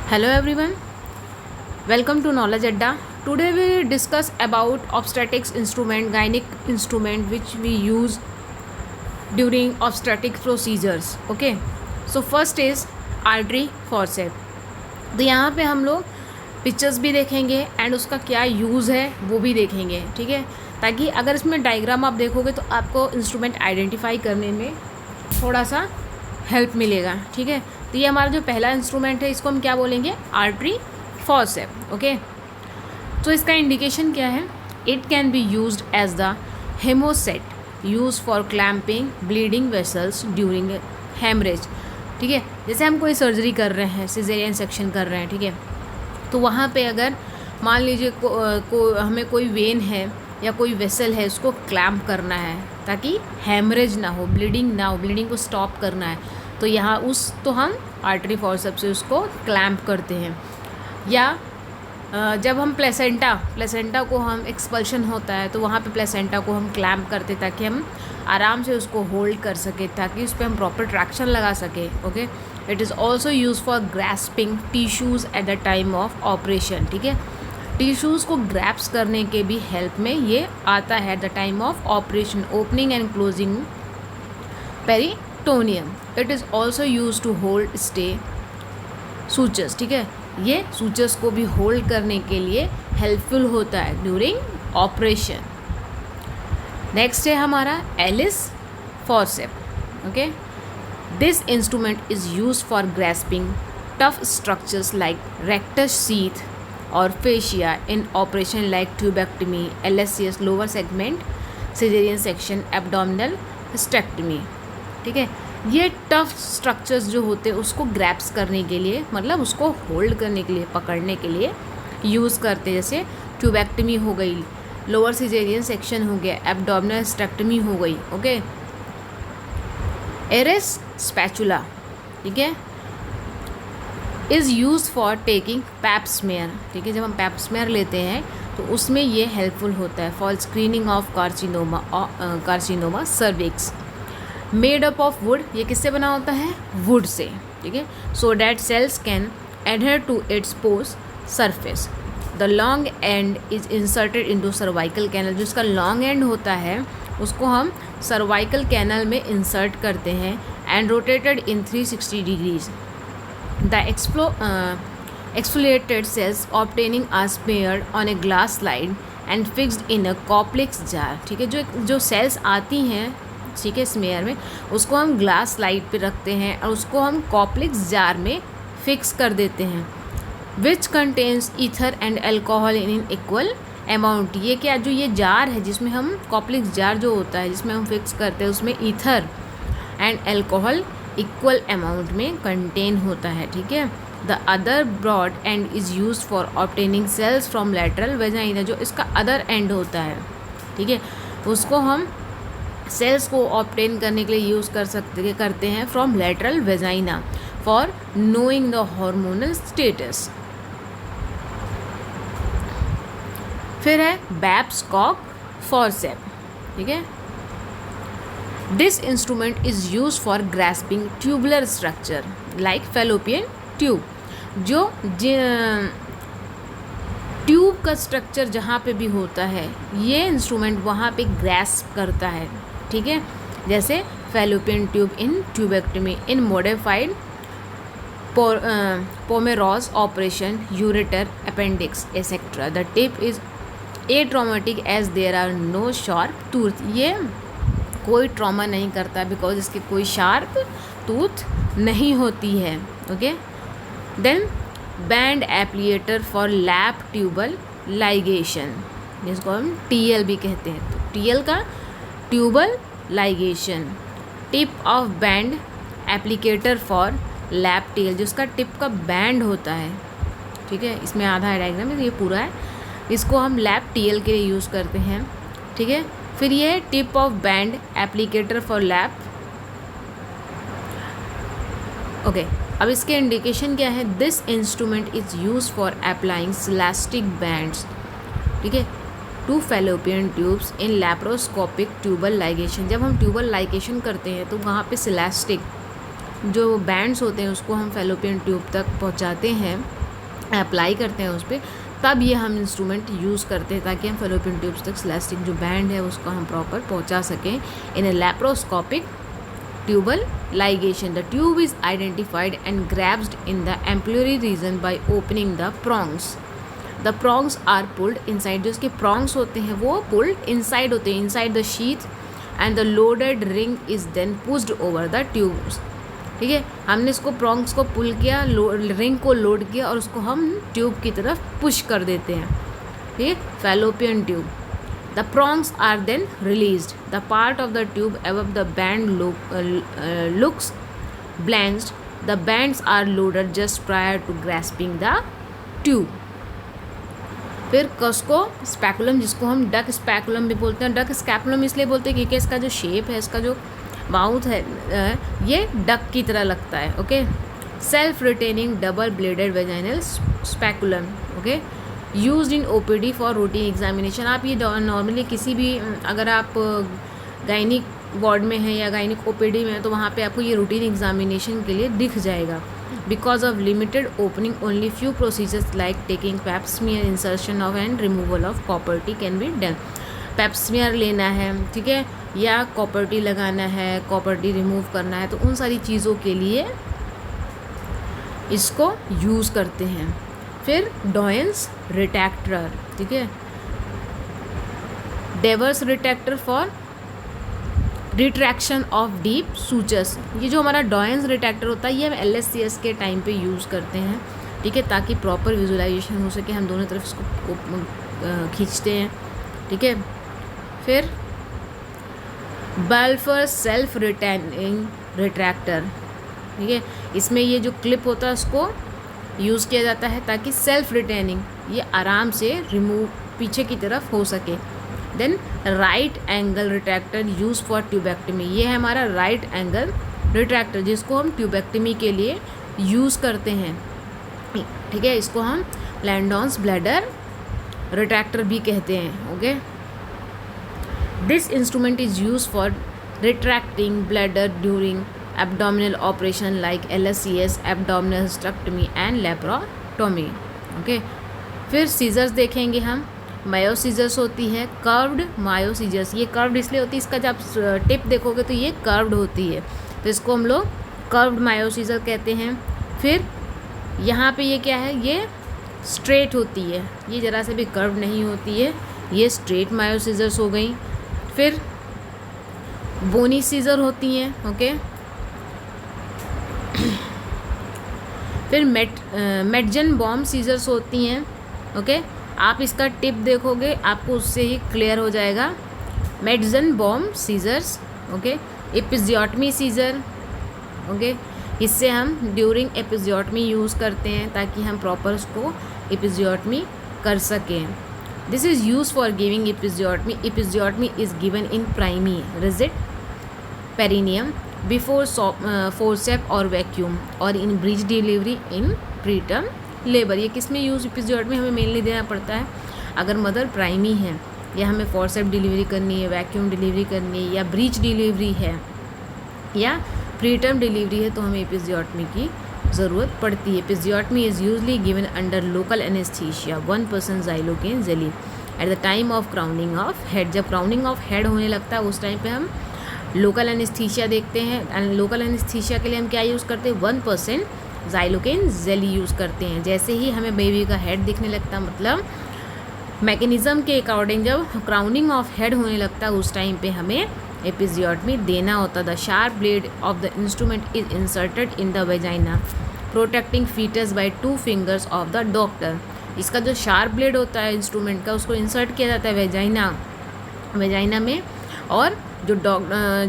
Hello everyone, welcome to Knowledge Adda. Today we discuss about obstetrics instrument, gynec instrument which we use during obstetric procedures. Okay, so first is artery forceps. तो यहाँ पे हम लोग pictures भी देखेंगे and उसका क्या use है वो भी देखेंगे, ठीक है, ताकि अगर इसमें डायग्राम आप देखोगे तो आपको इंस्ट्रूमेंट आइडेंटिफाई करने में थोड़ा सा हेल्प मिलेगा, ठीक है। तो ये हमारा जो पहला इंस्ट्रूमेंट है इसको हम क्या बोलेंगे, आर्टरी फॉरसेप। ओके, तो इसका इंडिकेशन क्या है, it can be used as the haemostat use for clamping bleeding vessels during haemorrhage. ठीक है, जैसे हम कोई सर्जरी कर रहे हैं, सिजेरियन सेक्शन कर रहे हैं, ठीक है, तो वहाँ पे अगर मान लीजिए हमें कोई वेन है या कोई वेसल है उसको क्लैम्प करना है ताकि हेमरेज ना हो, ब्लीडिंग को स्टॉप करना है, तो यहाँ तो हम आर्टरी फॉरसेप्स से उसको क्लैम्प करते हैं। या जब हम प्लेसेंटा को हम एक्सपल्शन होता है तो वहाँ पे प्लेसेंटा को हम क्लैम्प करते ताकि हम आराम से उसको होल्ड कर सके, ताकि उस पर हम प्रॉपर ट्रैक्शन लगा सके। Okay, it is also use for grasping tissues eight the time of operation. ठीक है, टिश्यूज़ को ग्रैप्स करने के भी हेल्प में ये आता है at the time of operation, opening and closing peritoneum. It is also use to hold stay sutures. ठीक है, ये सूचर्स को भी होल्ड करने के लिए हेल्पफुल होता है ड्यूरिंग ऑपरेशन। नेक्स्ट है हमारा Allis forcep. Okay, this instrument is use for grasping tough structures like rectus sheath और fascia in operation like tubectomy, LSCS lower segment caesarean section, abdominal hysterectomy. ठीक है, ये टफ स्ट्रक्चर्स जो होते हैं उसको ग्रैप्स करने के लिए, मतलब उसको होल्ड करने के लिए, पकड़ने के लिए यूज़ करते हैं। जैसे ट्यूबेक्टमी हो गई, लोअर सिजेरियन सेक्शन हो गया, एब्डोमिनल हिस्टेक्टमी हो गई। ओके, एरेस स्पैचुला, ठीक है, is use for taking pap smear. ठीक है, जब हम पैप स्मेयर लेते हैं तो उसमें ये हेल्पफुल होता है for screening of carcinoma cervix. Made up of wood, ये किससे बना होता है, वुड से। ठीक है, so that cells can adhere to its pores surface. The long end is inserted into cervical canal, जो इसका लॉन्ग एंड होता है उसको हम सर्वाइकल कैनल में इंसर्ट करते हैं and rotated in 360 degrees. The exfoliated cells obtaining are smeared on a glass slide and fixed in a complex jar। ठीक है, जो सेल्स आती हैं, ठीक है, स्मेयर में, उसको हम ग्लास स्लाइड पे रखते हैं और उसको हम कॉम्प्लेक्स जार में फिक्स कर देते हैं। Which contains ether and alcohol in equal amount. ये क्या, जो ये जार है जिसमें हम कॉम्प्लेक्स जार जो होता है जिसमें हम फिक्स करते हैं उसमें ether and alcohol equal amount में कंटेन होता है। ठीक है, the other broad end is use for obtaining cells from lateral vagina, जो इसका अदर एंड होता है, ठीक है, उसको हम सेल्स को ऑब्टेन करने के लिए यूज़ करते हैं from lateral vagina for knowing the hormonal status. फिर है बैब्सकॉक फॉरसेप। ठीक है, this instrument is use for grasping tubular structure like fallopian tube. जो ट्यूब का स्ट्रक्चर जहाँ पे भी होता है ये इंस्ट्रूमेंट वहाँ पे ग्रैस्प करता है। ठीक है, जैसे fallopian tube in tubectomy, in modified Pomeroy's operation, ureter appendix etcetera. The tip is atraumatic as there are no sharp tooth. ये कोई ट्रॉमा नहीं करता बिकॉज इसके कोई शार्प टूथ नहीं होती है। Okay, then band applicator for lap tubal ligation, जिसको हम TL भी कहते हैं। तो TL का tubal ligation. Tip of band applicator for lap TL, जिसका टिप का बैंड होता है। ठीक है, इसमें आधा है डायग्राम में, ये पूरा है, इसको हम लैप TL के लिए यूज़ करते हैं। ठीक है, फिर ये है tip of band applicator for lap. Okay, अब इसके इंडिकेशन क्या है, this instrument is use for applying silastic bands, ठीक है, to fallopian tubes in laparoscopic tubal ligation. जब हम ट्यूबल लाइगेशन करते हैं तो वहाँ पे सिलास्टिक जो बैंड्स होते हैं उसको हम फैलोपियन ट्यूब तक पहुँचाते हैं अप्लाई करते हैं उस पर, तब ये हम इंस्ट्रूमेंट यूज़ करते हैं ताकि हम फेलोपियन ट्यूब्स तक सेलेस्टिक जो बैंड है उसको हम प्रॉपर पहुंचा सकें in a laparoscopic tubal ligation. The tube is identified and grasped in the ampullary region by opening the prongs. The prongs are pulled inside. जो इसके prongs होते हैं वो pulled inside होते हैं, inside the sheath, and the loaded ring is then pushed over the tubes. ठीक है, हमने इसको prongs को पुल किया, रिंग को लोड किया और उसको हम ट्यूब की तरफ पुश कर देते हैं. ठीक है, fallopian tube. The prongs are then released. The part of the tube above the band looks blanched. The bands are loaded just prior to grasping the tube. फिर कसको स्पैकुलम, जिसको हम डक स्पैकुलम भी बोलते हैं. डक स्कैपुलम इसलिए बोलते हैं क्योंकि इसका जो शेप है, इसका जो माउथ है, ये डक की तरह लगता है. Okay, self retaining double bladed vaginal speculum. Okay, used in OPD for routine examination. आप ये नॉर्मली किसी भी, अगर आप गायनिक वार्ड में हैं या गायनिक ओपीडी में हैं तो वहाँ पे आपको ये रूटीन एग्जामिनेशन के लिए दिख जाएगा. Because of limited opening only few procedures like taking pap smear, insertion of and removal of copper T can be done. Pap smear लेना है, ठीक है, या कॉपर्टी लगाना है, कॉपर्टी रिमूव करना है, तो उन सारी चीज़ों के लिए इसको यूज़ करते हैं. फिर डॉयंस रिट्रैक्टर. ठीक है, Deaver's retractor for retraction of deep sutures. ये जो हमारा डॉयंस रिट्रैक्टर होता है ये हम LSCS के टाइम पे यूज़ करते हैं. ठीक है, ताकि प्रॉपर विजुअलाइजेशन हो सके, हम दोनों तरफ इसको खींचते हैं. ठीक है, फिर बल्फर सेल्फ रिटेनिंग रिट्रैक्टर. ठीक है, इसमें ये जो क्लिप होता है उसको यूज़ किया जाता है ताकि सेल्फ रिटेनिंग ये आराम से रिमूव पीछे की तरफ हो सके. Then right angle retractor use for tubectomy. ये है हमारा राइट एंगल रिट्रैक्टर जिसको हम ट्यूबेक्टमी के लिए यूज़ करते हैं. ठीक है, इसको हम लैंडॉन्स ब्लैडर रिट्रैक्टर भी कहते हैं. Okay, this instrument is use for retracting bladder during abdominal operation like LSCS, abdominal hysterectomy and laparotomy. Okay, फिर सीजर्स देखेंगे हम. मायो सीजर्स होती है, कर्व्ड मायो सीजर्स. ये कर्व्ड इसलिए होती है, इसका जब टिप देखोगे तो ये कर्व्ड होती है, तो इसको हम लोग कर्व्ड मायो सीजर कहते हैं. फिर यहाँ पे ये क्या है, ये स्ट्रेट होती है, ये ज़रा से भी कर्व्ड नहीं होती है, ये स्ट्रेट मायो सीजर्स हो गई. फिर बोनी सीजर होती हैं. ओके, फिर मेडजन बॉम्ब सीजर्स होती हैं. ओके, आप इसका टिप देखोगे आपको उससे ही क्लियर हो जाएगा. Metzenbaum scissors. Okay, episiotomy scissor. Okay, इससे हम ड्यूरिंग एपिजियोटमी यूज़ करते हैं ताकि हम प्रॉपर उसको एपिजियोटमी कर सकें. This is use for giving episiotomy. Episiotomy is given in primi rigid perineum before forcep और वैक्यूम और in breech delivery in preterm labour. ये किस में यूज़ एपिजियोटमी हमें मेनली देना पड़ता है अगर मदर प्राइमी है या हमें फोर्सेप डिलीवरी करनी है, वैक्यूम डिलीवरी करनी है, या ब्रीच डिलीवरी है या प्रीटर्म डिलीवरी है, तो हमें एपिजियोटमी की ज़रूरत पड़ती है. Episiotomy is usually given under local anaesthesia 1% Xylocaine jelly eight the time of crowning of head. जब क्राउनिंग ऑफ हेड होने लगता है उस टाइम पे हम लोकल एनेस्थीसिया देखते हैं. लोकल एनेस्थीसिया के लिए हम क्या यूज़ करते हैं, 1% ज़ाइलोकेन जेली यूज़ करते हैं. जैसे ही हमें बेबी का हेड दिखने लगता, मतलब मैकेनिज़्म के अकॉर्डिंग जब क्राउनिंग ऑफ हेड होने लगता उस टाइम पे हमें एपिजियोटमी देना होता. The sharp blade of the instrument is inserted in the vagina protecting foetus by 2 fingers of the doctor. इसका जो शार्प ब्लेड होता है इंस्ट्रूमेंट का उसको इंसर्ट किया जाता है वेजाइना में, और जो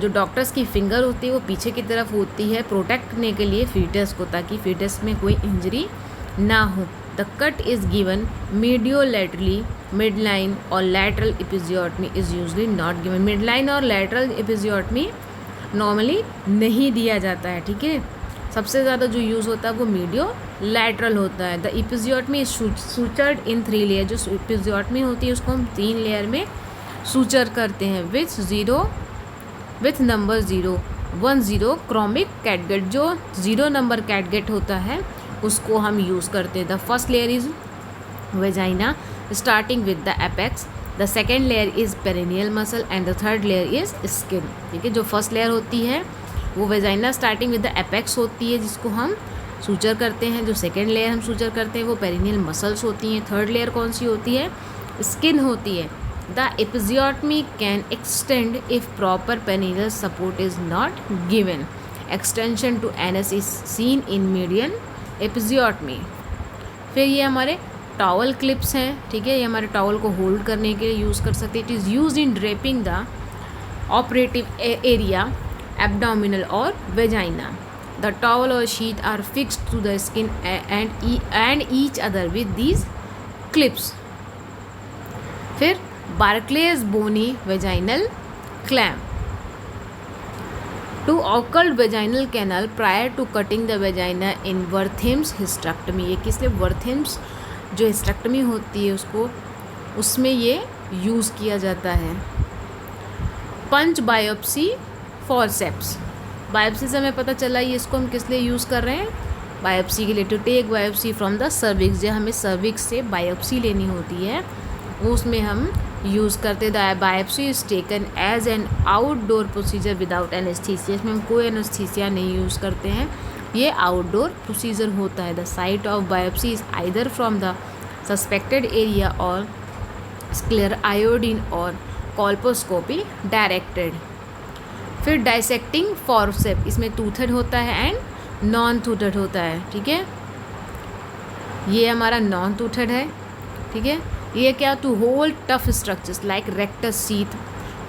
डॉक्टर्स की फिंगर होती है वो पीछे की तरफ होती है प्रोटेक्ट करने के लिए फीटस को, ताकि फीटस में कोई इंजरी ना हो. The cut is given mediolaterally. Midline और lateral episiotomy is usually not given. Midline और लैटरल एपिजियोटमी नॉर्मली नहीं दिया जाता है. ठीक है, सबसे ज़्यादा जो यूज़ होता है वो मीडियो लैटरल होता है. The episiotomy is sutured in 3 layer. जो एपिजियोटमी होती है उसको हम 3 लेयर में सूचर करते हैं विथ नंबर 0, 1, 0 क्रोमिक कैटगेट. जो 0 नंबर कैटगेट होता है उसको हम यूज़ करते हैं. The first layer is vagina starting with the apex. The second layer is perineal muscle and the third layer is skin. ठीक है, जो फर्स्ट लेयर होती है वो vagina starting with the apex होती है जिसको हम सूचर करते हैं. जो सेकेंड लेयर हम सूचर करते हैं वो पेरिनियल मसल्स होती हैं. थर्ड लेयर कौन सी होती है? स्किन होती है. The episiotomy can extend if proper perineal support is not given. Extension to anus is seen in median episiotomy. फिर ये हमारे टॉवल क्लिप्स हैं. ठीक है, ये हमारे टॉवल को होल्ड करने के लिए यूज़ कर सकते हैं. It is use in draping the operative area abdominal और vagina. The towel or sheet are fixed to the skin and each other with these clips. फिर Barclay's bony vaginal clamp. To occult vaginal canal prior to cutting the vagina in Wertham's hysterectomy. ये किस लिए? Wertham's जो hysterectomy होती है उसमें ये use किया जाता है. पंच बायोप्सी फॉरसेप्स. बायोप्सी से हमें पता चला ये इसको हम किस लिए यूज़ कर रहे हैं? बायोप्सी के लिए. To take biopsy from the cervix. जो हमें सर्विक्स से बायोप्सी लेनी होती है वो उसमें हम यूज़ करते. The biopsy is taken as an outdoor procedure without anaesthesia. इसमें हम कोई एनेस्थीसिया नहीं यूज़ करते हैं. ये आउटडोर प्रोसीजर होता है. The site of biopsy is either from the suspected area और स्क्लेर आयोडीन और कॉल्पोस्कोपी डायरेक्टेड. फिर डाइसेक्टिंग फॉरसेप. इसमें टूथेड होता है एंड नॉन टूथेड होता है. ठीक है, ये हमारा नॉन टूथेड है. ठीक है, ये क्या? To hold tough structures like rectus sheath,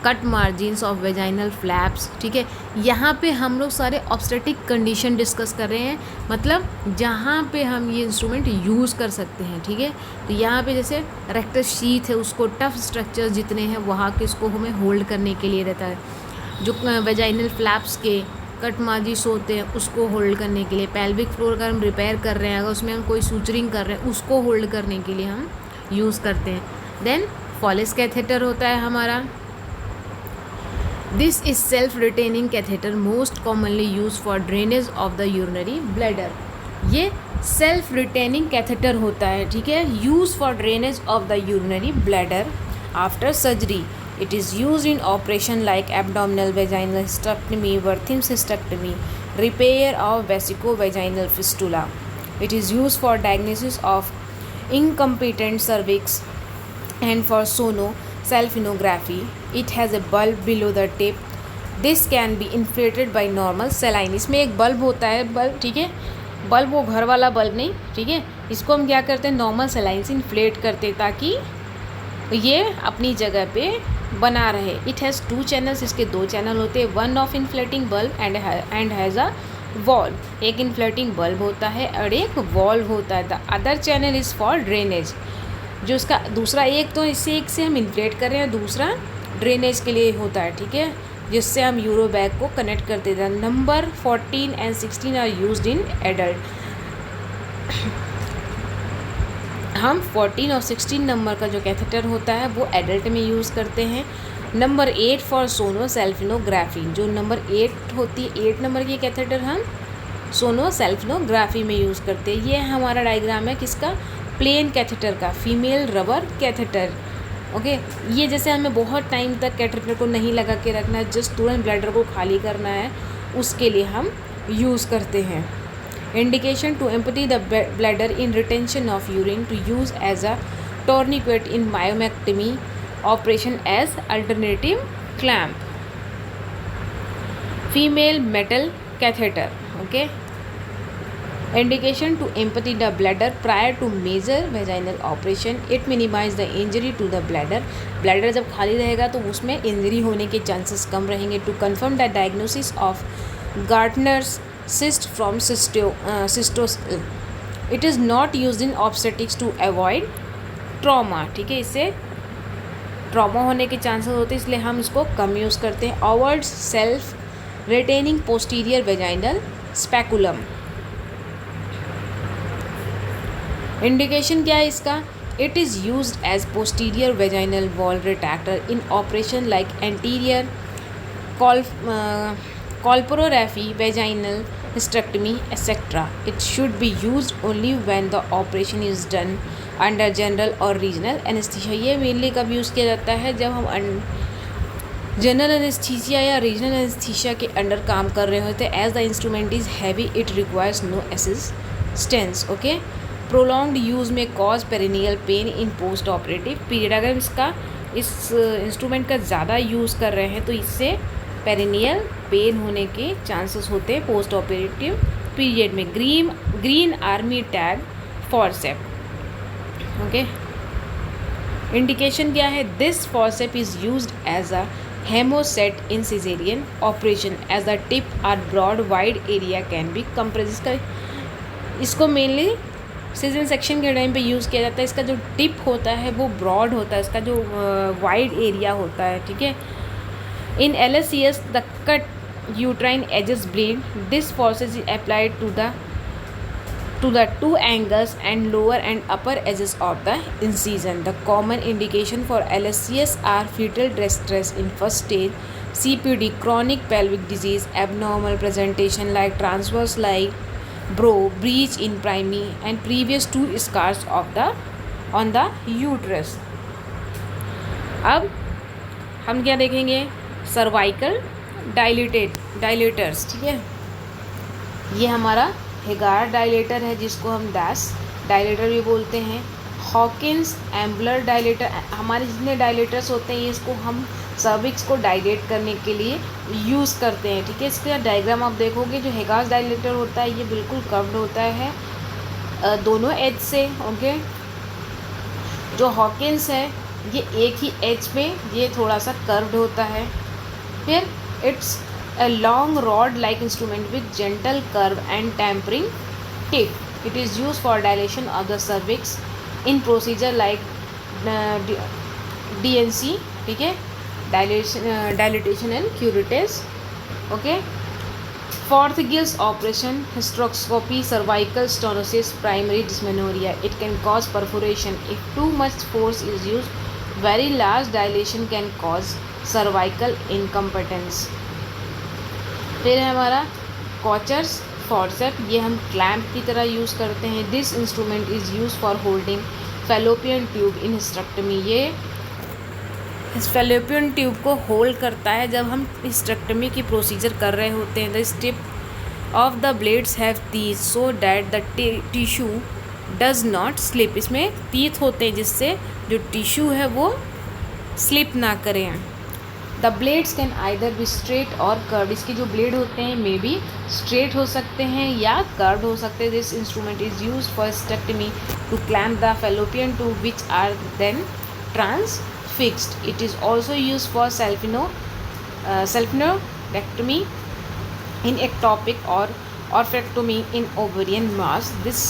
cut margins of vaginal flaps. ठीक है, यहाँ पे हम लोग सारे ऑब्स्टेटिक कंडीशन डिस्कस कर रहे हैं, मतलब जहाँ पे हम ये इंस्ट्रूमेंट यूज़ कर सकते हैं. ठीक है, तो यहाँ पे जैसे रेक्टस शीथ है उसको टफ स्ट्रक्चर्स जितने हैं वहाँ के उसको हमें होल्ड करने के लिए रहता है. जो वेजाइनल फ्लैप्स के कट मार्जिन्स होते हैं उसको होल्ड करने के लिए. पेल्विक फ्लोर का हम रिपेयर कर रहे हैं, अगर उसमें हम कोई सूचरिंग कर रहे हैं उसको होल्ड करने के लिए हम यूज़ करते हैं. देन फॉलिस कैथेटर होता है हमारा. This is self retaining catheter most commonly use for drainage of the urinary bladder. ये सेल्फ रिटेनिंग कैथेटर होता है. ठीक है, use for drainage of the urinary bladder after surgery. It is used in operation like abdominal vaginal hysterectomy, Wertham's hysterectomy, repair of vesico-vaginal fistula. It is used for diagnosis of incompetent cervix and for sono-salpinography. It has a bulb below the tip. This can be inflated by normal saline. इसमें एक bulb होता है, bulb. ठीक है, bulb वो घर वाला bulb नहीं. ठीक है, इसको हम क्या करते हैं? नॉर्मल सलाइन से इन्फ्लेट करते हैं ताकि ये अपनी जगह पे बना रहे. It has 2 channels. इसके 2 चैनल होते हैं. One of inflating bulb and has a valve. एक इन्फ्लेटिंग बल्ब होता है और एक वॉल्व होता है. The other channel is for drainage. जो इसका दूसरा, एक तो इससे एक से हम इन्फ्लेट कर रहे हैं, दूसरा ड्रेनेज के लिए होता है. ठीक है, जिससे हम यूरो बैग को कनेक्ट करते थे. Number 14 and 16 are used in adult. हम 14 और 16 नंबर का जो कैथेटर होता है वो एडल्ट में यूज़ करते हैं. Number 8 for sonosalpingography. जो नंबर 8 होती है, 8 नंबर की कैथेटर हम सोनोसेल्फिनोग्राफी में यूज़ करते हैं. ये हमारा डायग्राम है किसका? प्लेन कैथेटर का, फीमेल रबर कैथेटर. ओके, ये जैसे हमें बहुत टाइम तक कैथेटर को नहीं लगा के रखना है, जस्ट तुरंत ब्लैडर को खाली करना है, उसके लिए हम यूज़ करते हैं. Indication to empty the bladder in retention of urine to use as a tourniquet in myomectomy operation as alternative clamp. Female metal catheter. Okay. Indication to empty the bladder prior to major vaginal operation. It minimize the injury to the bladder. Bladder जब खाली रहेगा तो उसमें injury होने के chances कम रहेंगे. To confirm the diagnosis of Gardner's cyst from cystoscopy. It is not used in obstetrics to avoid trauma. ठीक है, इससे ट्रॉमा होने के चांसेस होते हैं इसलिए हम इसको कम यूज़ करते हैं. Auvard self retaining posterior vaginal speculum. Indication क्या है इसका? It is used as posterior vaginal wall retractor in operation like anterior colporrhaphy, vaginal hysterectomy, etc. It should be used only when the operation is done under general or regional anesthesia. ये mainly कब use किया जाता है? जब हम general anaesthesia या regional anaesthesia के under काम कर रहे होते हैं. As the instrument is heavy it requires no assistance. Okay. Prolonged use में cause perineal pain in post operative period. अगर इस इंस्ट्रूमेंट का ज़्यादा यूज़ कर रहे हैं तो इससे पेरिनियल पेन होने के चांसेस होते हैं पोस्ट ऑपरेटिव पीरियड में. Green Armytage forcep. Okay. Indication क्या है? This forcep is used as a haemostat in caesarean operation as the tip are broad wide area can be compress. इसको mainly caesarean section के time पे use किया जाता है. इसका जो टिप होता है वो ब्रॉड होता है, इसका जो वाइड एरिया होता है. ठीक है. In LSCS the cut uterine edges bleed. This forceps is applied to the two angles and lower and upper edges of the incision. The common indication for LSCS are fetal distress in first stage, CPD, chronic pelvic disease, abnormal presentation like transverse line, breach in primary, and previous 2 scars on the uterus. अब हम क्या देखेंगे? Cervical dilators. ठीक है. ये हमारा हेगार dilator है जिसको हम डैश डायलेटर भी बोलते हैं. Hawkins Ambler dilator. हमारे जितने डायलेटर्स होते हैं इसको हम सर्विक्स को डायलेट करने के लिए यूज़ करते हैं. ठीक है. इसका डायग्राम आप देखोगे, जो हेगार डायलेटर होता है ये बिल्कुल कर्व्ड होता है दोनों एज से. ओके. जो हॉकिंस है ये एक ही एज पे ये थोड़ा सा कर्व्ड होता है. फिर it's a long rod like instrument with gentle curve and tapering tip. It is used for dilation of the cervix in procedure like DNC. ठीक है. dilatation and curettage. Okay. Forth-Gill's operation, hysteroscopy, cervical stenosis, primary dysmenorrhea. It can cause perforation if too much force is used. Very large dilation can cause cervical incompetence. फिर है हमारा कॉचर्स forceps. ये हम clamp की तरह use करते हैं. This instrument is use for holding fallopian tube in hysterectomy. ये इस फेलोपियन ट्यूब को होल्ड करता है जब हम हिस्टेरेक्टमी की प्रोसीजर कर रहे होते हैं. The tip of the blades have teeth so that the tissue does not slip. इसमें टीथ होते हैं जिससे जो टिश्यू है वो स्लिप ना करें. The blades can either be straight और कर्व. इसके जो ब्लेड होते हैं मे बी स्ट्रेट हो सकते हैं या कर्व्ड हो सकते हैं. This instrument is use for hysterectomy to clamp the fallopian tube which are then transfixed. It is also use for salpingectomy in ectopic और oophorectomy in ovarian mass. This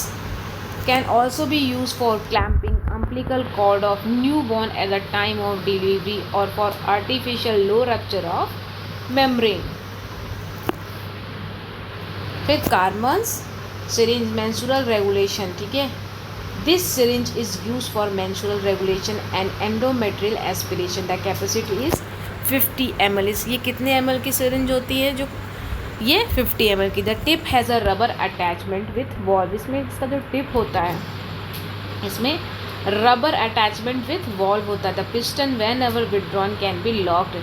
can also be used for clamping umbilical cord of newborn at the time of delivery or for artificial low rupture of membrane. फिर Carman's syringe menstrual regulation. ठीक है. This syringe is used for menstrual regulation and endometrial aspiration. The capacity is 50 ml. ये कितने ml की syringe होती है? जो ये 50 ml की. The tip has a rubber attachment with valve. इसमें इसका जो टिप होता है इसमें रबर अटैचमेंट विथ वॉल्व होता है. The piston whenever withdrawn can be locked.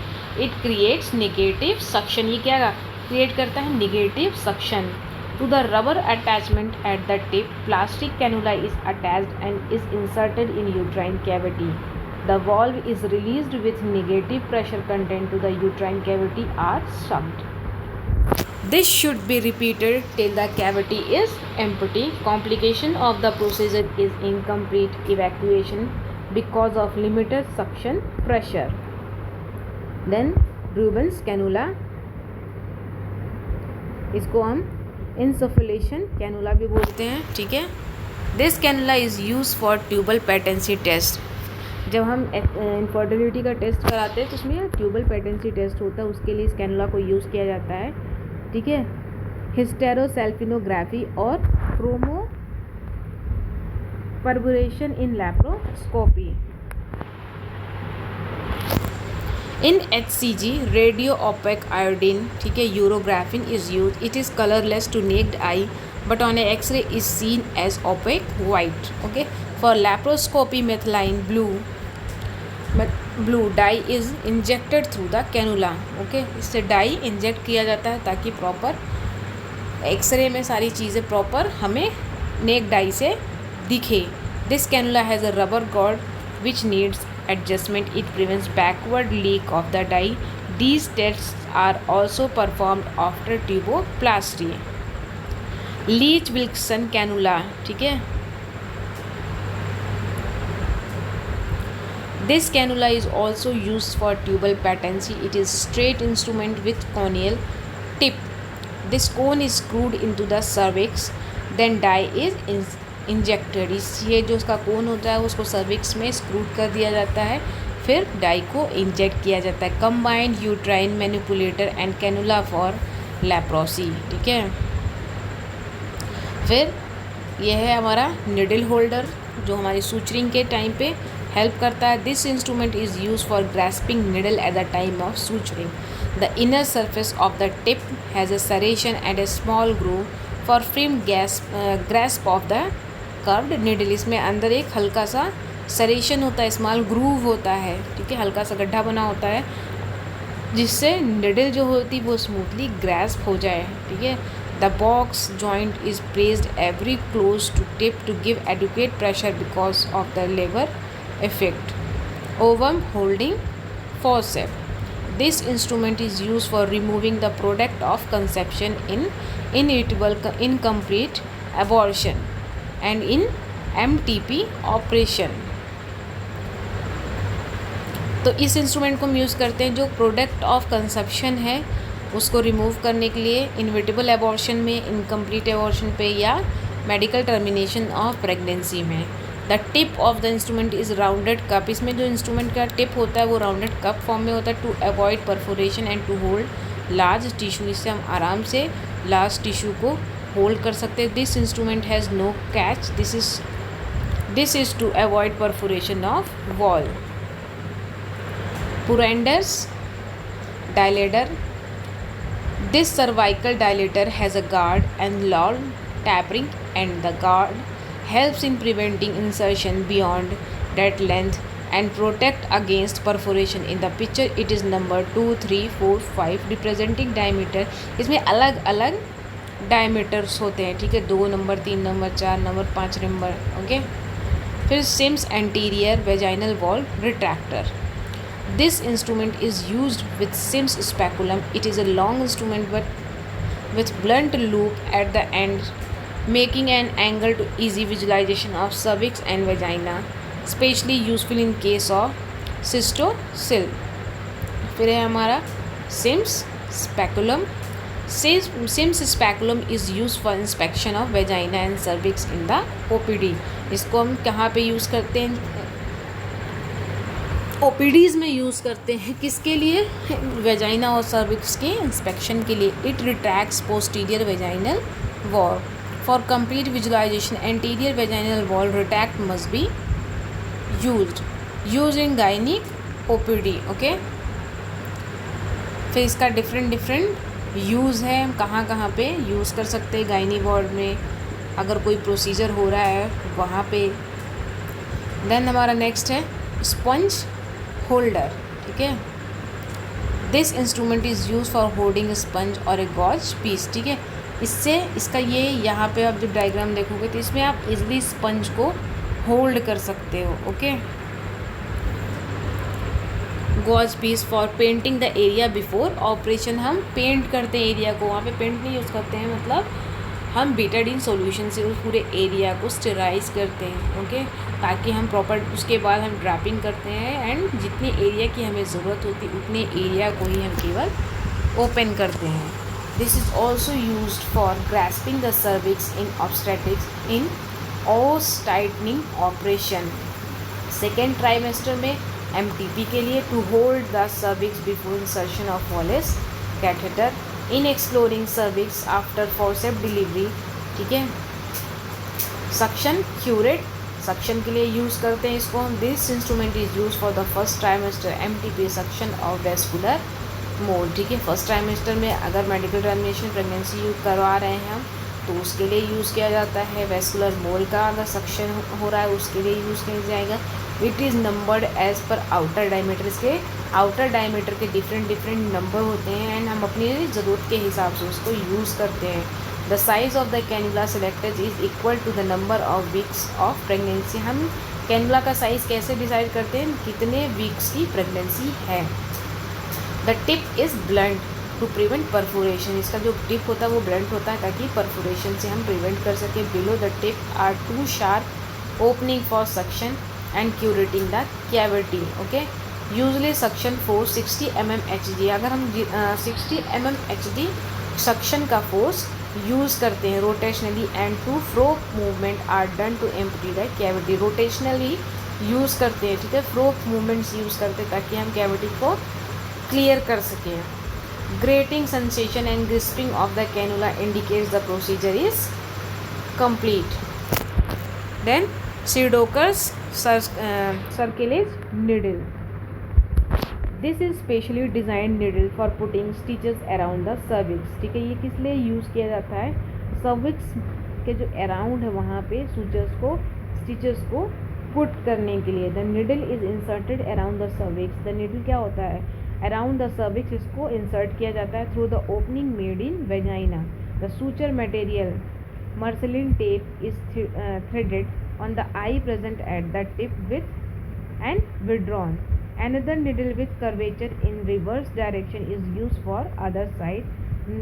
It creates negative suction. ये क्या क्रिएट करता है? Negative suction to the rubber attachment at the tip. Plastic cannula is attached and is inserted in uterine cavity. The valve is released with negative pressure content to the uterine cavity are sucked. This should be repeated till the cavity is empty. Complication of the procedure is incomplete evacuation because of limited suction pressure. Then Rubens cannula. इसको हम insufflation cannula भी बोलते हैं. ठीक है. This cannula is used for tubal patency test. जब हम infertility का टेस्ट कराते हैं तो उसमें ट्यूबल पेटेंसी टेस्ट होता है, उसके लिए इस कैनुला को यूज़ किया जाता है. ठीक है. हिस्टेरोसेल्फिनोग्राफी और chromopertubation in laparoscopy. In HCG radio opaque iodine, ठीक है, urografin is use. It is colourless to naked eye but on a X-ray is seen as opaque white. Okay, for laparoscopy methylene blue dye is injected through the cannula. Okay, इससे die inject किया जाता है ताकि proper x ray में सारी चीज़ें proper हमें नेक eye से दिखे. This cannula has a rubber guard which needs adjustment. It prevents backward leak of the dye. These tests are also performed after tuboplasty. Leech Wilson cannula, ठीक है. This cannula is also use for tubal patency. It is straight instrument with conical tip. This cone is screwed into the cervix, then dye is injected. ये जो उसका कोन होता है उसको cervix में screwed कर दिया जाता है, फिर डाई को इंजेक्ट किया जाता है. Combined uterine manipulator and cannula for leprosy, ठीक है. फिर यह है हमारा निडल होल्डर जो हमारी सूचरिंग के टाइम पे हेल्प करता है. This instrument is use for grasping needle at the time of suturing. The inner surface of the tip has a serration and a small groove for firm grasp of the curved needle. इसमें अंदर एक हल्का सा सरेशन होता है, small groove होता है, ठीक है, हल्का सा गड्ढा बना होता है जिससे निडल जो होती वो स्मूथली ग्रास्प हो जाए, ठीक है. The box joint is placed very close to tip to give adequate pressure because of the lever effect. Ovum holding forceps. This instrument is used for removing the product of conception in inevitable incomplete abortion and in MTP operation. तो इस instrument को हम use करते हैं जो product of conception है उसको remove करने के लिए इनविटेबल एबॉर्शन में, इनकम्प्लीट एबॉर्शन पे या मेडिकल टर्मिनेशन ऑफ प्रेगनेंसी में. The tip of the instrument is rounded cup. इसमें जो इंस्ट्रूमेंट का टिप होता है वो राउंडेड कप फॉर्म में होता है to avoid perforation and to hold large tissue. इससे हम आराम से लार्ज टिश्यू को होल्ड कर सकते हैं. This instrument has no catch. This is to avoid perforation of wall. पुरेंडर्स dilator. This cervical dilator has a guard and long tapering, and the guard helps in preventing insertion beyond that length and protect against perforation. In the picture it is number 2, 3, 4, 5 representing diameter. इसमें अलग अलग diameters होते हैं, ठीक है, 2 number, 3 number, 4 number, 5 number. Okay. फिर Sims anterior vaginal wall retractor. This instrument is used with Sims speculum. It is a long instrument but with blunt loop at the end, making an angle to easy visualization of cervix and vagina, especially useful in case of cystocele. फिर है हमारा Sims speculum. Sims speculum is used for inspection of vagina and cervix in the OPD. इसको हम कहाँ पे use करते हैं? OPDs में यूज़ करते हैं. किसके लिए? वेजाइना और सर्विक्स के इंस्पेक्शन के लिए. It retracts posterior vaginal wall. For complete visualisation anterior vaginal wall retract must be use in gynaec OPD. Okay. फिर इसका डिफरेंट यूज़ है, कहाँ कहाँ पे यूज़ कर सकते हैं. गायनी वार्ड में अगर कोई प्रोसीजर हो रहा है वहाँ पे. देन हमारा नेक्स्ट है स्पंज होल्डर, ठीक है. This instrument is use for holding sponge और ए गॉज पीस, ठीक है. इससे इसका ये यहाँ पे आप जब डायग्राम देखोगे तो इसमें आप इजली स्पंज को होल्ड कर सकते हो. Okay. Gauze piece for painting the area before operation. हम पेंट करते हैं एरिया को, वहाँ पे पेंट नहीं यूज़ करते हैं, मतलब हम बीटाडीन सॉल्यूशन से उस पूरे एरिया को स्टेराइज करते हैं. ओके. ताकि हम प्रॉपर उसके बाद हम ड्रैपिंग करते हैं एंड जितनी एरिया की हमें ज़रूरत होती है उतने एरिया को ही हम केवल ओपन करते हैं. This is also used for grasping the cervix in obstetrics in os tightening operation. Second trimester में MTP के लिए to hold the cervix before insertion of Wallace catheter in exploring cervix after forcep delivery, ठीक है. Suction curate suction के लिए use करते हैं इसको। This instrument is use for the first trimester MTP suction of vesicular mole. ठीक है, first trimester में अगर मेडिकल टर्मिनेशन प्रेगनेंसी यूज करवा रहे हैं हम तो उसके लिए यूज़ किया जाता है। वेस्कुलर मोल का अगर सक्शन हो रहा है उसके लिए यूज़ किया जाएगा। It is numbered as per outer diameter. इसके आउटर डायमीटर के डिफरेंट नंबर होते हैं एंड हम अपनी ज़रूरत के हिसाब से उसको यूज़ करते हैं। The size of the cannula selected is equal to the number of weeks of pregnancy. हम कैनुला का साइज़ कैसे डिसाइड करते हैं, कितने वीक्स की प्रेगनेंसी है। The tip is blunt to prevent perforation. इसका जो टिप होता है वो ब्लंट होता है ताकि परफोरेशन से हम प्रिवेंट कर सकें। Below the tip are 2 sharp opening for suction and curetting the cavity. Okay, usually suction force 60 mm HD। अगर हम 60 mm HD सक्शन का फोर्स यूज़ करते हैं rotationally and to fro movement are done to empty the cavity. Rotationally use करते हैं, ठीक है, फ्रो movements use करते हैं ताकि हम कैविटी को क्लियर कर सकें। Grating sensation and grasping of the cannula indicates the procedure is complete. Then Pseudococcus circulage needle. This is specially designed needle for putting stitches around the cervix. ठीक है, ये किस लिए यूज़ किया जाता है, सर्विक्स के जो अराउंड है वहाँ पे स्टिचेस को पुट करने के लिए। The needle is inserted around the cervix. The needle क्या होता है, अराउंड द सर्विक्स इसको इंसर्ट किया जाता है through the opening made in vagina. The suture material Mersilene tape is threaded on the eye present at the tip with and withdrawn. Another needle with curvature in reverse direction is use for other side.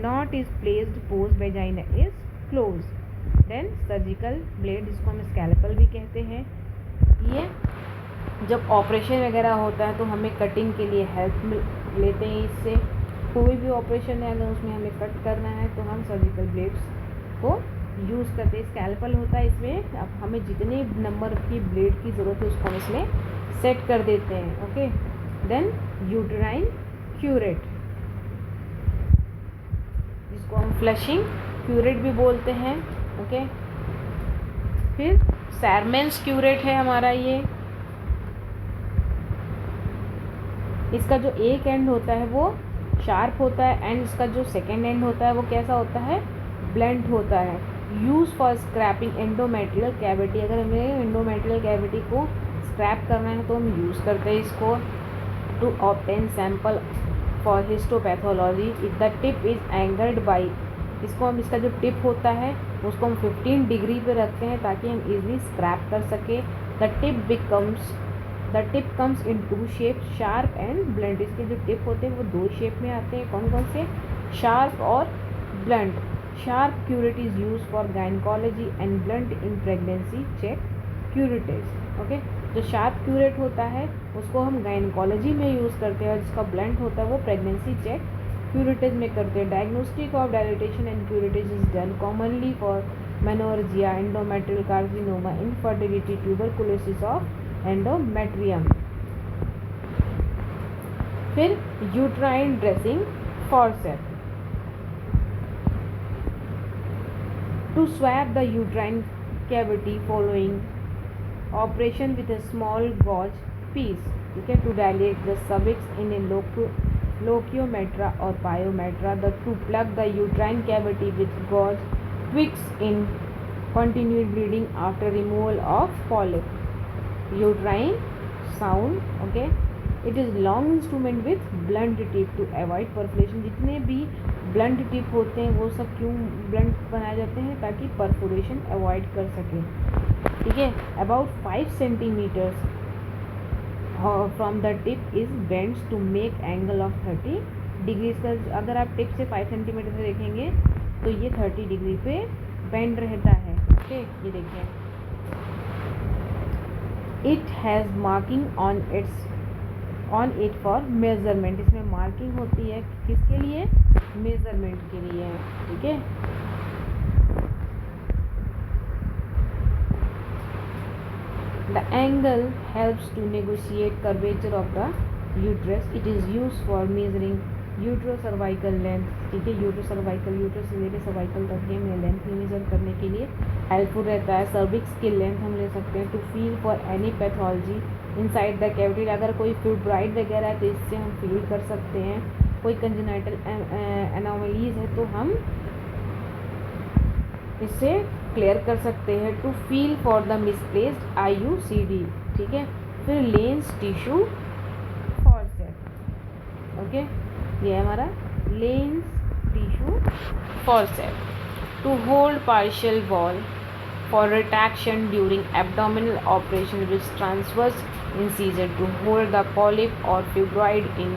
Knot is placed post vagina is close. Then surgical blade, जिसको हम scalpel भी कहते हैं, ये जब operation वगैरह होता है तो हमें कटिंग के लिए हेल्प लेते हैं इससे। कोई भी ऑपरेशन है अगर उसमें हमें कट करना है तो हम सर्जिकल ब्लेड्स को यूज़ करते हैं। स्कैल्पल होता है, इसमें अब हमें जितने नंबर की ब्लेड की ज़रूरत है उसको हम इसमें सेट कर देते हैं। ओके, देन यूटेराइन क्यूरेट, जिसको हम फ्लशिंग क्यूरेट भी बोलते हैं। ओके, फिर सैरमेंस क्यूरेट है हमारा ये। इसका जो एक एंड होता है वो शार्प होता है एंड इसका जो सेकेंड एंड होता है वो कैसा होता है, ब्लंट होता है। Use for scraping endometrial cavity. अगर हमें एंडोमेट्रियल कैविटी को स्क्रैप करना है तो हम यूज़ करते हैं इसको। To obtain sample for histopathology. The tip is angled by. इसको हम, इसका जो टिप होता है उसको हम 15 डिग्री पे रखते हैं ताकि हम इजीली स्क्रैप कर सके। The tip comes in 2 shape, sharp and blunt. इसके जो टिप होते हैं वो 2 शेप में आते हैं। कौन कौन से, शार्प और blunt. Sharp curette is use for gynaecology and blunt in pregnancy check curettage. Okay, जो शार्प क्यूरेट होता है उसको हम गायनकोलॉजी में यूज़ करते हैं और जिसका ब्लंट होता है वो प्रेगनेंसी चेक क्यूरेटेज में करते हैं। Diagnostic of dilatation and curettage is done commonly for menorrhagia, endometrial carcinoma, infertility, tuberculosis of endometrium. फिर uterine dressing forceps. To swab the uterine cavity following operation with a small gauze piece. ठीक है, to dilate the cervix in a lochiometra और pyometra. To plug the uterine cavity with gauze twigs in continued bleeding after removal of polyp. Uterine sound. Okay, it is long instrument with blunt tip to avoid perforation. जितने भी blunt tip होते हैं वो सब क्यों blunt बनाए जाते हैं, ताकि perforation avoid कर सके। ठीक है, about 5 centimeters from the tip is bends to make angle of 30 degree. अगर आप टिप से 5 सेंटीमीटर से देखेंगे तो ये 30 डिग्री पे बेंड रहता है। ओके, ये देखिए, it has marking on it for measurement. इसमें मार्किंग होती है किसके लिए, मेजरमेंट के लिए। ठीक है, the angle helps to negotiate curvature of the uterus. It is use for measuring utero cervical length. ठीक है, यूट्रो सर्वाइकल से लेकर सर्वाइकल तक के लेंथ मेजर करने के लिए हेल्पफुल रहता है। सर्विक्स की लेंथ हम ले सकते हैं। To feel for any pathology inside the cavity, अगर कोई फिब्राइड वगैरह है तो इससे हम फील कर सकते हैं। कोई कंजेनाइटल एनोमलीज है तो हम इससे क्लियर कर सकते हैं। To feel for the misplaced IUCD, ठीक है। फिर लेंस टिश्यू फॉर्सेप्स, ओके, ये है हमारा Lane's tissue forceps. To hold partial wall for retraction during abdominal operation which transverse incision, to hold the polyp or fibroid in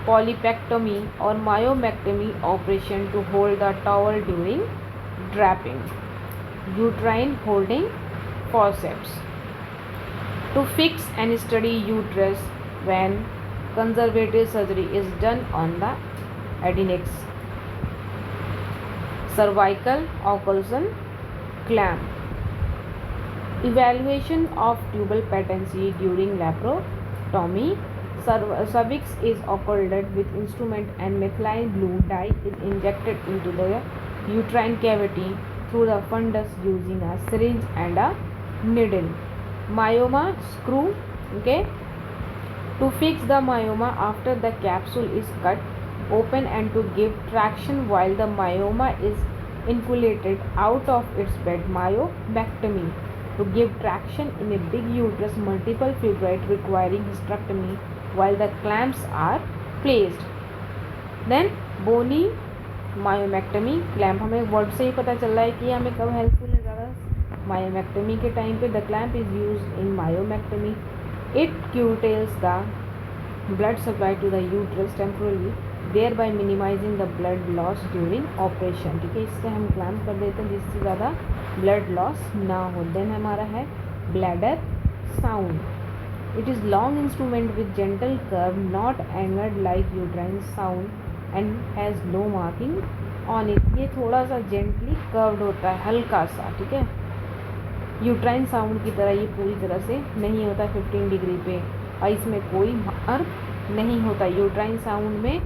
polypectomy or myomectomy operation, to hold the towel during draping. Uterine holding forceps. To fix and steady uterus when conservative surgery is done on the adnexus. Cervical occlusion clamp. Evaluation of tubal patency during laparotomy. Cervix is occulted with instrument and methylene blue dye is injected into the uterine cavity through the fundus using a syringe and a needle. Myoma screw, okay. To fix the myoma after the capsule is cut open and to give traction while the myoma is inoculated out of its bed. Myomectomy. To give traction in a big uterus, multiple fibroid requiring hysterectomy while the clamps are placed. Then bony myomectomy clamp, हमें word से ही पता चल रहा है कि हमें कब helpful है ज़्यादा। मायोमेक्टमी के टाइम पे the clamp is use in myomectomy. It curtails the blood supply to the uterus temporarily, thereby minimizing the blood loss during operation, ठीक है। इससे हम क्लैम्प कर देते हैं जिससे ज़्यादा ब्लड लॉस ना हो। देन हमारा है bladder sound. It is long instrument with gentle curve, not angled like uterine sound and has no marking on it. ये थोड़ा सा जेंटली कर्व्ड होता है, हल्का सा, ठीक है। यूट्राइन साउंड की तरह ये पूरी तरह से नहीं होता 15 डिग्री पे, और इसमें कोई मार्क नहीं होता यूट्राइन साउंड में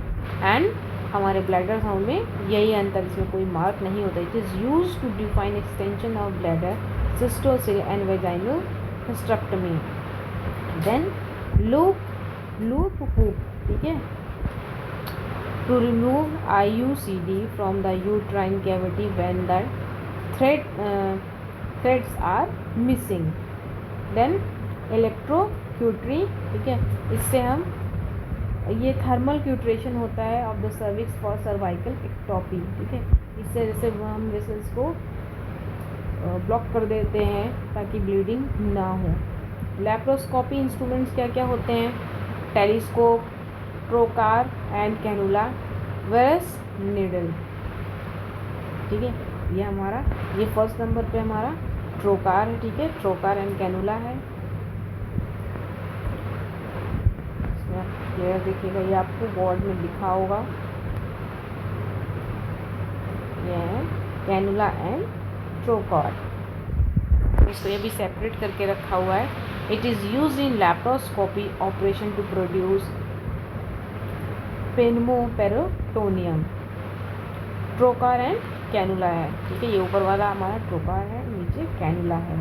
एंड हमारे ब्लैडर साउंड में, यही अंतर, इसमें कोई मार्क नहीं होता. It is use to define extension of bladder, cystocele and vaginal hysterectomy. Then loop hook, ठीक है, to remove IUCD from the uterine cavity when the threads are missing. Then electrocautery, ठीक है, इससे हम, ये थर्मल क्यूट्रेशन होता है of the cervix for cervical ectopy, ठीक है। इससे जैसे हम वेसल्स को ब्लॉक कर देते हैं ताकि ब्लीडिंग ना हो. लैप्रोस्कोपी इंस्ट्रूमेंट्स क्या क्या होते हैं? Telescope, trocar and cannula, Veress needle, ठीक है। ये हमारा, ये फर्स्ट नंबर पे हमारा ट्रोकार है, ठीक है, ट्रोकार एंड कैनुला है. क्लियर देखिएगा, ये आपको बोर्ड में लिखा होगा, ये है कैनुला एंड ट्रोकार. इसको ये भी सेपरेट करके रखा हुआ है. It is use in laparoscopy operation to produce pneumoperitoneum. Trocar and cannula है, ठीक है, ये ऊपर वाला हमारा ट्रोकार है, नीचे कैनुला है.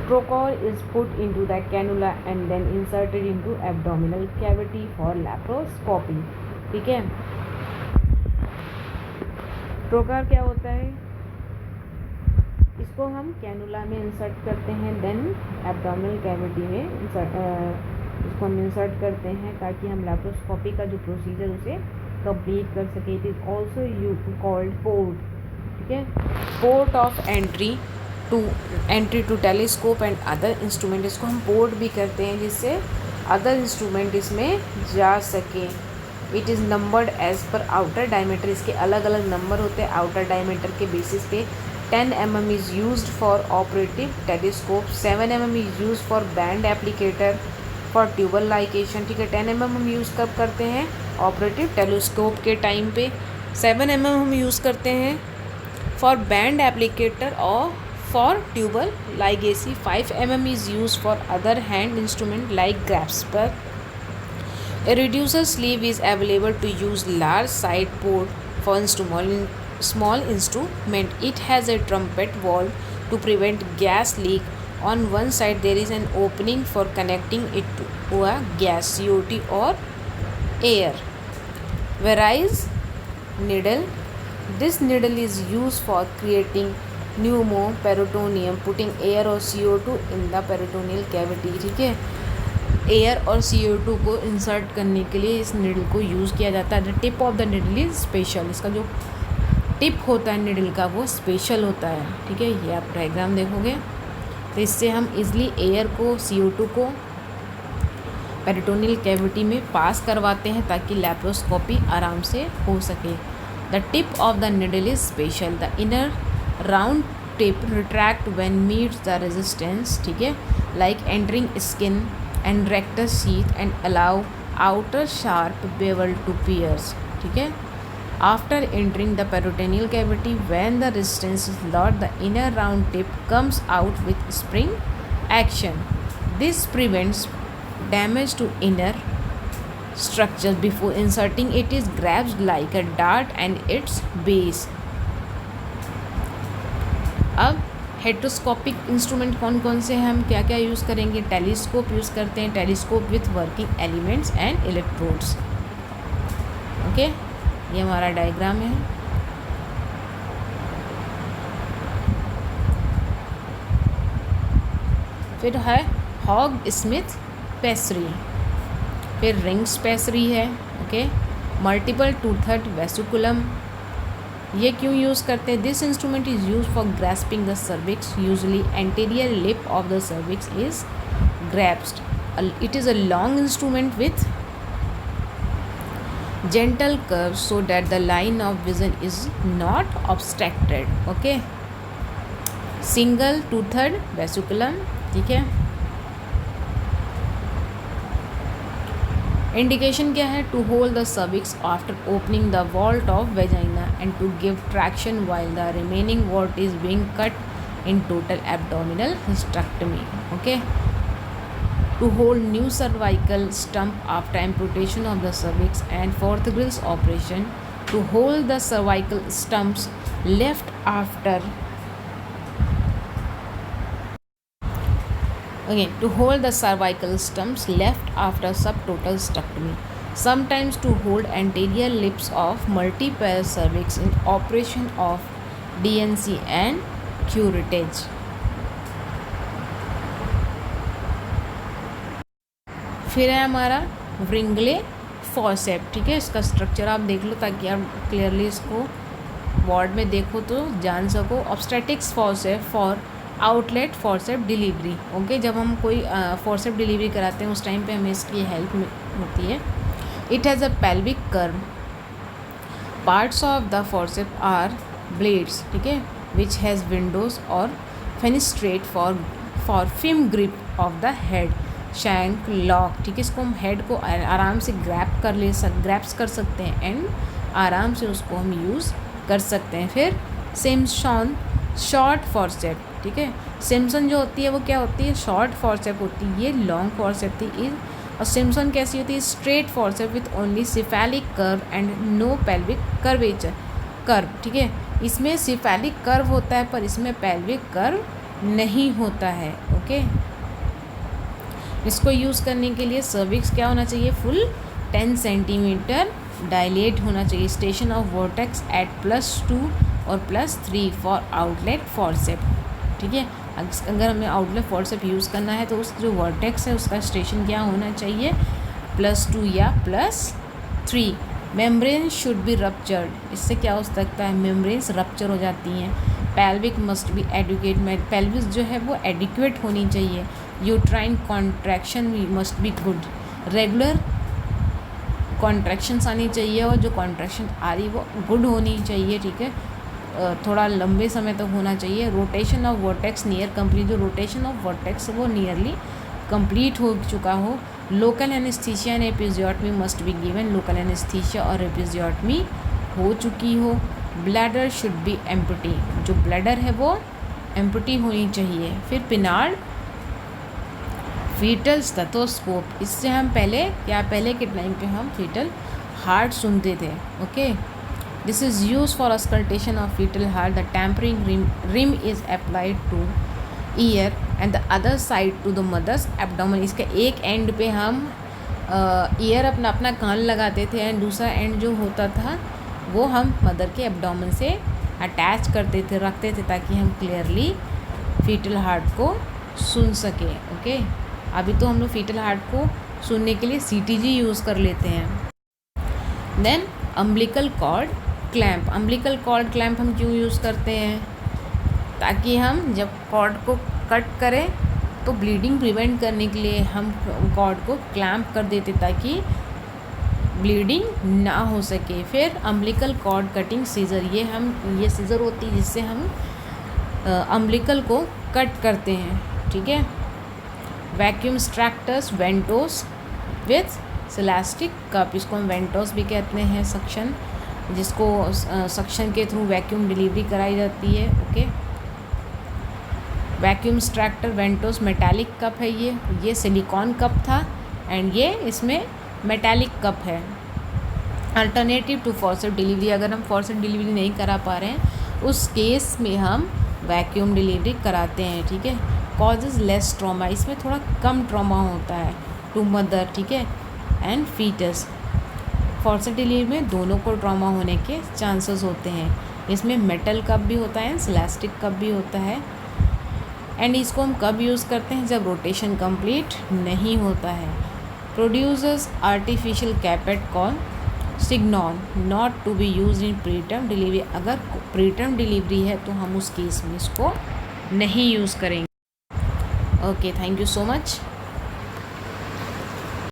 Trocar is put into the cannula and then inserted into abdominal cavity for laparoscopy, ठीक है. ट्रोकार क्या होता है? इसको हम कैनुला में इंसर्ट करते हैं, देन एब्डोमिनल कैविटी में इसको हम इंसर्ट करते हैं ताकि हम लैप्रोस्कोपी का जो प्रोसीजर उसे कंप्लीट कर सके. It is also called port, ठीक है, port of entry to telescope and other instrument. इसको हम पोर्ट भी करते हैं जिससे अदर इंस्ट्रूमेंट इसमें जा सके. It is numbered as per outer diameter. इसके अलग अलग नंबर होते हैं आउटर डायमीटर के बेसिस पे. 10 mm is used for operative telescope, 7 mm is used for band applicator for tubal ligation, ठीक है. 10 mm हम यूज़ कब करते हैं? ऑपरेटिव टेलीस्कोप के टाइम पे. 7 mm हम यूज़ करते हैं फॉर बैंड एप्लीकेटर और for tubal लाइगेसी. 5 mm is used for other hand instrument like grasper. A reducer sleeve is available to use large side port for small instrument. It has a trumpet valve to prevent gas leak. On one side there is an opening for connecting it to a gas, CO2 or air. Whereas needle, this needle is used for creating pneumoperitoneum, putting air or CO2 in the peritoneal cavity. ठीक है, air और CO2 को insert करने के लिए इस needle को use किया जाता है. The tip of the needle is special. इसका जो टिप होता है निडल का वो स्पेशल होता है. ठीक है, ये आप डायग्राम देखोगे तो इससे हम इजली एयर को, CO2 को पेरिटोनियल कैविटी में पास करवाते हैं ताकि लैप्रोस्कोपी आराम से हो सके. The tip of the needle is special. The inner round tip retract when meets the resistance. ठीक है, like entering skin and rectus sheath and allow outer sharp bevel to pierce. ठीक है, after entering the peritoneal cavity, when the resistance is lowered, the inner round tip comes out with spring action. This prevents damage to inner structures. Before inserting, it is grabbed like a dart and its base. अब हेट्रोस्कोपिक instrument कौन कौन से हम क्या क्या use करेंगे. Telescope use करते हैं, telescope with working elements and electrodes. Okay, ये हमारा डायग्राम है. फिर है हॉग स्मिथ पेसरी, फिर रिंग्स पेसरी है. ओके, मल्टीपल टूथड वेसिकुलम, ये क्यों यूज़ करते हैं. This instrument is use for grasping the cervix. Usually anterior lip of the cervix is grasped. It is a long instrument with gentle curves so that the line of vision is not obstructed. Okay, single toothed vesiculum. ठीक है, indication क्या है. To hold the cervix after opening the vault of vagina and to give traction while the remaining vault is being cut in total abdominal hysterectomy. Okay, to hold new cervical stump after amputation of the cervix and Fothergill's operation. To hold the cervical stumps left after Again, to hold the cervical stumps left after subtotostectomy. Sometimes to hold anterior lips of multi-pair cervix in operation of DNC and curettage. फिर है हमारा व्रिंगले forceps. ठीक है, इसका structure आप देख लो ताकि आप क्लियरली इसको वार्ड में देखो तो जान सको. Obstetrics forceps for outlet forceps delivery. Okay, जब हम कोई फॉर्सेप डिलीवरी कराते हैं उस टाइम पे हमें इसकी हेल्प होती है. It has a pelvic curve. Parts of the forcep are blades. ठीक है, विच हैज़ विंडोज और fenestrated for firm grip of the head. Shank lock. ठीक है, इसको हम हेड को आराम से ग्रैप्स कर सकते हैं एंड आराम से उसको हम यूज़ कर सकते हैं. फिर सिम्पसन शॉर्ट फॉर्सेप. ठीक है, सिम्पसन जो होती है वो क्या होती है, शॉर्ट फॉर्सेप होती है. ये लॉन्ग फॉर्सेप थी. और सिम्पसन कैसी होती है, straight forcep with only cephalic curve and no pelvic curvature curve. ठीक है, इसमें सिफेलिक कर्व होता है पर इसमें पेल्विक कर्व नहीं होता है. ओके, इसको यूज़ करने के लिए सर्विक्स क्या होना चाहिए, फुल 10 सेंटीमीटर डायलेट होना चाहिए. स्टेशन ऑफ वर्टेक्स एट +2 और +3 फॉर आउटलेट फॉर्सेप. ठीक है, अगर हमें आउटलेट फॉर्सेप यूज़ करना है तो उस जो वर्टेक्स है उसका स्टेशन क्या होना चाहिए, +2 या +3. Membrane should be ruptured. इससे क्या हो सकता है, मेम्ब्रेन्स रप्चर हो जाती हैं. Pelvic must be adequate. Pelvis जो है वो एडिक्वेट होनी चाहिए. Uterine contraction must be good. Regular contractions आनी चाहिए और जो कॉन्ट्रैक्शन आ रही वो गुड होनी चाहिए. ठीक है, थोड़ा लंबे समय तक होना चाहिए. Rotation of vertex near complete. जो रोटेशन ऑफ वर्टेक्स वो नियरली कंप्लीट हो चुका हो. Local anaesthesia and episiotomy must be given. Local anaesthesia और एपिजियोटमी हो चुकी हो. Bladder should be empty. जो ब्लैडर है वो एम्प्टी होनी चाहिए. फिर पिनार्ड फीटल स्टेथोस्कोप. इससे हम पहले के टाइम पे हम फीटल हार्ट सुनते थे. Okay, This is used for auscultation of fetal heart. The tampering rim is applied to ear and the other side to the mother's abdomen. इसके एक एंड पे हम ईयर अपना कान लगाते थे एंड दूसरा एंड जो होता था वो हम मदर के एब्डोमेन से अटैच करते थे, रखते थे, ताकि हम क्लियरली फीटल हार्ट को सुन सकें. ओके, अभी तो हम लोग फीटल हार्ट को सुनने के लिए CTG यूज़ कर लेते हैं. Then umbilical cord clamp. Umbilical cord clamp हम क्यों यूज़ करते हैं? ताकि हम जब कॉर्ड को कट करें तो ब्लीडिंग प्रिवेंट करने के लिए हम कॉर्ड को क्लैम्प कर देते ताकि ब्लीडिंग ना हो सके. फिर अम्बिलिकल कॉर्ड कटिंग सीज़र. ये सीज़र होती है जिससे हम अम्बिलिकल को कट करते हैं. ठीक है. Vacuum extractors ventouse with silastic cup. इसको हम वेंटोस भी कहते हैं, सक्शन, जिसको सक्शन के थ्रू वैक्यूम डिलीवरी कराई जाती है. Okay. Vacuum extractor ventouse metallic cup है. ये सिलिकॉन कप था एंड ये इसमें मेटालिक कप है. Alternative to forcep delivery. अगर हम फॉर्सेप डिलीवरी नहीं करा पा रहे हैं उस केस में हम वैक्यूम डिलीवरी कराते हैं. ठीक है. Causes less trauma. इसमें थोड़ा कम ट्रॉमा होता है टू मदर. ठीक है. And foetus. फॉर्सेप डिलीवरी में दोनों को ट्रॉमा होने के चांसेस होते हैं. इसमें मेटल कप भी होता है, सिलास्टिक कप भी होता है. एंड इसको हम कब यूज़ करते हैं? जब रोटेशन कंप्लीट नहीं होता है. Produces artificial caput called chignon not to be use in preterm delivery. अगर प्रीटर्म डिलीवरी है तो हम उस केस में इसको नहीं यूज़ करेंगे. Okay, thank you so much.